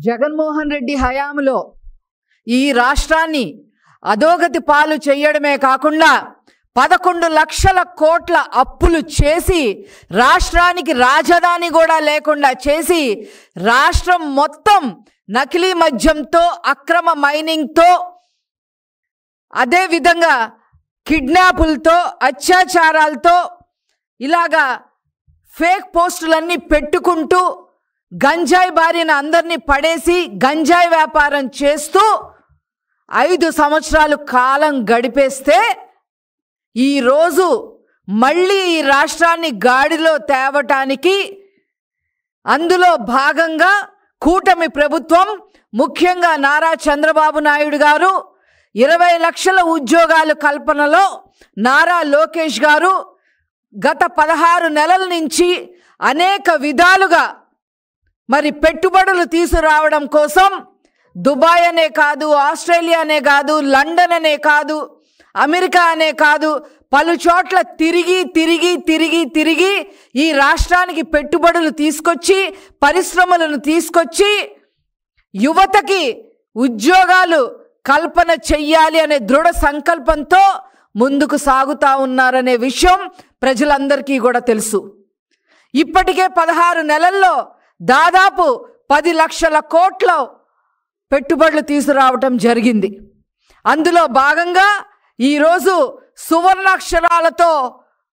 జగన్మోహన్ రెడ్డి హయాంలో ఈ రాష్ట్రాన్ని అధోగతి పాలు చేయడమే కాకుండా 11 లక్షల కోట్ల అప్పులు చేసి రాష్ట్రానికి రాజధాని కూడా లేకుండా చేసి రాష్ట్రం మొత్తం నకిలీ మద్యంతో అక్రమ మైనింగ్తో అదే విధంగా కిడ్నాపులతో అత్యాచారాలతో ఇలాగా ఫేక్ పోస్టులన్నీ పెట్టుకుంటూ గంజాయి బారిన అందరినీ పడేసి గంజాయి వ్యాపారం చేస్తూ 5 సంవత్సరాలు కాలం గడిపేస్తే ఈరోజు మళ్ళీ ఈ రాష్ట్రాన్ని గాడిలో తేవటానికి అందులో భాగంగా కూటమి ప్రభుత్వం ముఖ్యంగా నారా చంద్రబాబు నాయుడు గారు 20 లక్షల ఉద్యోగాల కల్పనలో నారా లోకేష్ గారు గత 16 నెలల నుంచి అనేక విధాలుగా మరి పెట్టుబడులు తీసుకురావడం కోసం దుబాయ్ అనే కాదు, ఆస్ట్రేలియా అనే కాదు, లండన్ అనే కాదు, అమెరికా అనే కాదు, పలు చోట్ల తిరిగి ఈ రాష్ట్రానికి పెట్టుబడులు తీసుకొచ్చి పరిశ్రమలను తీసుకొచ్చి యువతకి ఉద్యోగాలు కల్పన చెయ్యాలి అనే దృఢ సంకల్పంతో ముందుకు సాగుతా ఉన్నారనే విషయం ప్రజలందరికీ కూడా తెలుసు. ఇప్పటికే 16 నెలల్లో దాదాపు 10 లక్షల కోట్ల పెట్టుబడులు తీసుకురావటం జరిగింది. అందులో భాగంగా ఈరోజు సువర్ణాక్షరాలతో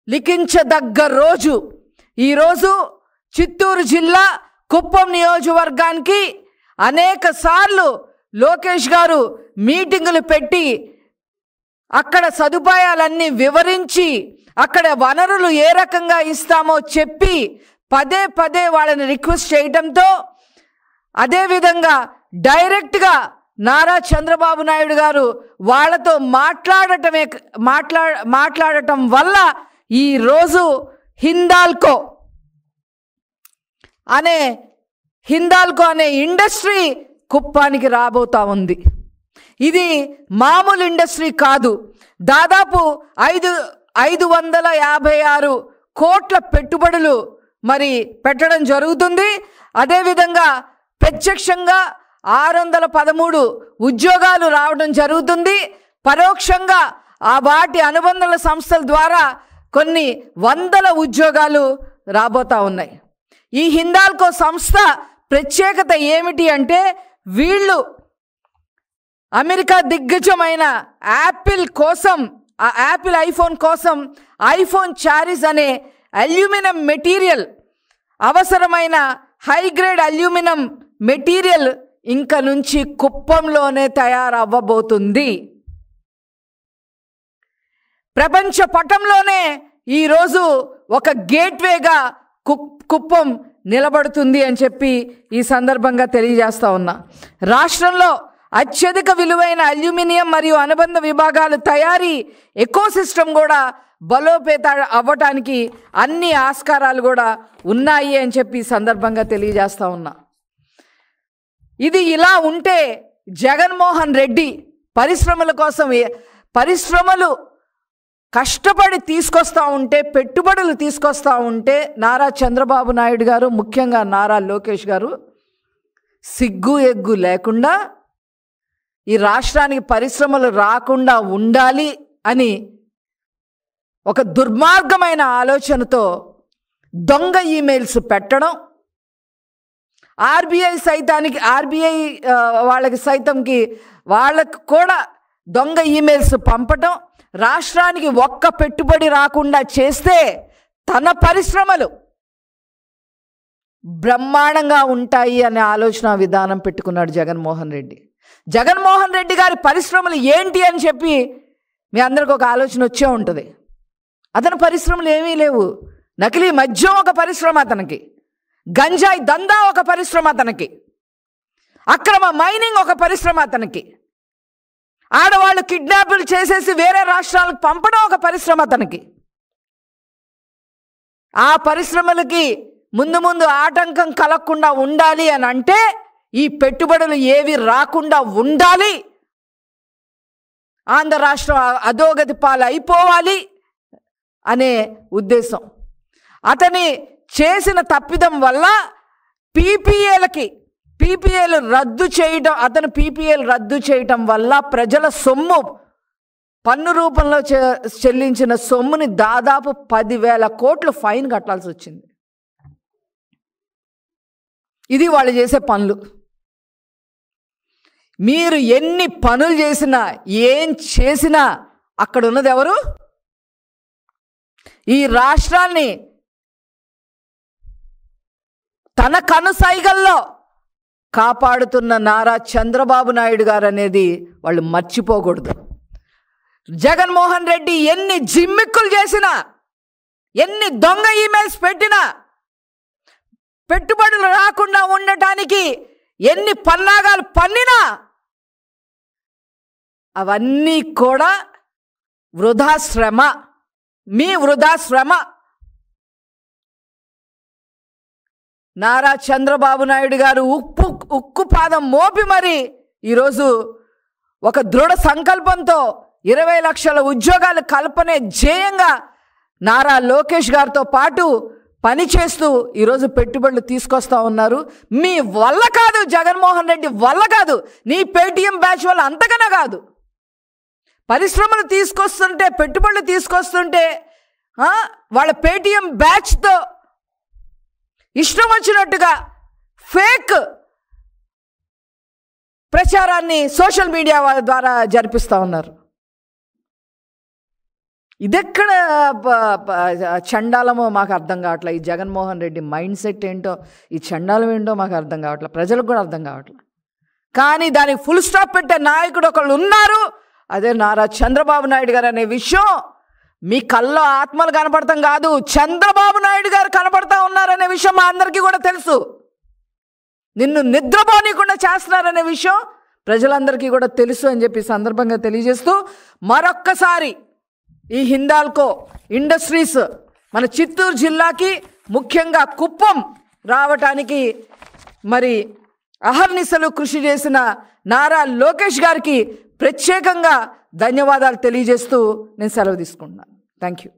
లిఖించదగ్గ రోజు ఈరోజు చిత్తూరు జిల్లా కుప్పం నియోజకవర్గానికి అనేక సార్లు లోకేష్ గారు మీటింగులు పెట్టి అక్కడ సదుపాయాలన్నీ వివరించి అక్కడ వనరులు ఏ రకంగా ఇస్తామో చెప్పి పదే వాళ్ళని రిక్వెస్ట్ చేయడంతో అదేవిధంగా డైరెక్ట్గా నారా చంద్రబాబు నాయుడు గారు వాళ్ళతో మాట్లాడటం వల్ల ఈరోజు హిందాల్కో అనే ఇండస్ట్రీ కుప్పానికి రాబోతా ఉంది. ఇది మామూలు ఇండస్ట్రీ కాదు. దాదాపు 556 కోట్ల పెట్టుబడులు మరి పెట్టడం జరుగుతుంది. అదేవిధంగా ప్రత్యక్షంగా 613 ఉద్యోగాలు రావడం జరుగుతుంది. పరోక్షంగా వాటి అనుబంధ సంస్థల ద్వారా కొన్ని వందల ఉద్యోగాలు రాబోతా ఉన్నాయి. ఈ హిందాల్కో సంస్థ ప్రత్యేకత ఏమిటి అంటే వీళ్ళు అమెరికా దిగ్గజమైన యాపిల్ ఐఫోన్ కోసం ఐఫోన్ చారీస్ అనే అల్యూమినియం మెటీరియల్ అవసరమైన హైగ్రేడ్ అల్యూమినియం మెటీరియల్ ఇంక నుంచి కుప్పంలోనే తయారవ్వబోతుంది. ప్రపంచ పటంలోనే ఈరోజు ఒక గేట్వేగా కుప్పం నిలబడుతుంది అని చెప్పి ఈ సందర్భంగా తెలియజేస్తా ఉన్నా. రాష్ట్రంలో అత్యధిక విలువైన అల్యూమినియం మరియు అనుబంధ విభాగాలు తయారీ ఎకోసిస్టమ్ కూడా బలోపేత అవ్వటానికి అన్ని ఆస్కారాలు కూడా ఉన్నాయి అని చెప్పి ఈ సందర్భంగా తెలియజేస్తా ఉన్నా. ఇది ఇలా ఉంటే జగన్మోహన్ రెడ్డి పరిశ్రమలు కష్టపడి తీసుకొస్తూ ఉంటే, పెట్టుబడులు తీసుకొస్తూ ఉంటే నారా చంద్రబాబు నాయుడు గారు ముఖ్యంగా నారా లోకేష్ గారు సిగ్గు ఎగ్గు లేకుండా ఈ రాష్ట్రానికి పరిశ్రమలు రాకుండా ఉండాలి అని ఒక దుర్మార్గమైన ఆలోచనతో దొంగ ఈమెయిల్స్ పెట్టడం, ఆర్బీఐ వాళ్ళకి కూడా దొంగ ఈమెయిల్స్ పంపటం, రాష్ట్రానికి ఒక్క పెట్టుబడి రాకుండా చేస్తే తన పరిశ్రమలు బ్రహ్మాండంగా ఉంటాయి అనే ఆలోచన విధానం పెట్టుకున్నాడు జగన్మోహన్ రెడ్డి. జగన్మోహన్ రెడ్డి గారి పరిశ్రమలు ఏంటి అని చెప్పి మీ అందరికి ఒక ఆలోచన వచ్చే ఉంటుంది. అతని పరిశ్రమలు ఏమీ లేవు. నకిలీ మద్యం ఒక పరిశ్రమ అతనికి, గంజాయి దందా ఒక పరిశ్రమ అతనికి, అక్రమ మైనింగ్ ఒక పరిశ్రమ అతనికి, ఆడవాళ్ళు కిడ్నాపులు చేసేసి వేరే రాష్ట్రాలకు పంపడం ఒక పరిశ్రమ అతనికి. ఆ పరిశ్రమలకి ముందు ఆటంకం కలగకుండా ఉండాలి అని అంటే ఈ పెట్టుబడులు ఏవి రాకుండా ఉండాలి, ఆంధ్ర రాష్ట్రం అధోగతి పాలు అయిపోవాలి అనే ఉద్దేశం. అతని చేసిన తప్పిదం వల్ల పీపీఏలకి పీపీఏలు రద్దు చేయడం, అతను పీపీఏలు రద్దు చేయటం వల్ల ప్రజల సొమ్ము, పన్ను రూపంలో చెల్లించిన సొమ్ముని దాదాపు 10,000 కోట్లు ఫైన్ కట్టాల్సి వచ్చింది. ఇది వాళ్ళు చేసే పనులు. మీరు ఎన్ని పనులు చేసినా, ఏం చేసినా అక్కడ ఉన్నది ఎవరు? ఈ రాష్ట్రాన్ని తన కనుసైగల్లో కాపాడుతున్న నారా చంద్రబాబు నాయుడు గారు అనేది వాళ్ళు మర్చిపోకూడదు. జగన్మోహన్ రెడ్డి ఎన్ని జిమ్మిక్కులు చేసినా, ఎన్ని దొంగ ఈమెయిల్స్ పెట్టినా, పెట్టుబడులు రాకుండా ఉండటానికి ఎన్ని పన్నాగాలు పన్నినా అవన్నీ కూడా వృధా శ్రమ, మీ వృధా శ్రమ. నారా చంద్రబాబు నాయుడు గారు ఉక్కు పాదం మోపి మరి ఈరోజు ఒక దృఢ సంకల్పంతో 20 లక్షల ఉద్యోగాలు కల్పనే ధ్యేయంగా నారా లోకేష్ గారితో పాటు పనిచేస్తూ ఈరోజు పెట్టుబడులు తీసుకొస్తా ఉన్నారు. మీ వల్ల కాదు, జగన్మోహన్ రెడ్డి వల్ల కాదు, నీ పేటీఎం బ్యాచ్ వల్ల అంతకన్నా కాదు. పరిశ్రమలు తీసుకొస్తుంటే, పెట్టుబడులు తీసుకొస్తుంటే వాళ్ళ పేటీఎం బ్యాచ్తో ఇష్టం వచ్చినట్టుగా ఫేక్ ప్రచారాన్ని సోషల్ మీడియా ద్వారా జరిపిస్తూ ఉన్నారు. ఇదెక్కడ చండాలమో మాకు అర్థం కావట్లే. ఈ జగన్మోహన్ రెడ్డి మైండ్ సెట్ ఏంటో, ఈ చండాలం ఏంటో మాకు అర్థం కావట్లే, ప్రజలకు కూడా అర్థం కావట్లే. కానీ దానికి ఫుల్ స్టాప్ పెట్టే నాయకుడు ఒకళ్ళు ఉన్నారు, అదే నారా చంద్రబాబు నాయుడు గారు అనే విషయం మీ కళ్ళలో ఆత్మలు కనపడతాం కాదు, చంద్రబాబు నాయుడు గారు కనపడతా ఉన్నారనే విషయం మా అందరికీ కూడా తెలుసు. నిన్ను నిద్రపోనీయకుండా చేస్తున్నారనే విషయం ప్రజలందరికీ కూడా తెలుసు అని చెప్పి సందర్భంగా తెలియజేస్తూ, మరొక్కసారి ఈ హిందాల్కో ఇండస్ట్రీస్ మన చిత్తూరు జిల్లాకి, ముఖ్యంగా కుప్పం రావటానికి మరి అహర్నిశలు కృషి చేసిన నారా లోకేష్ గారికి ప్రత్యేకంగా ధన్యవాదాలు తెలియజేస్తూ నేను సెలవు తీసుకుంటున్నాను. Thank you.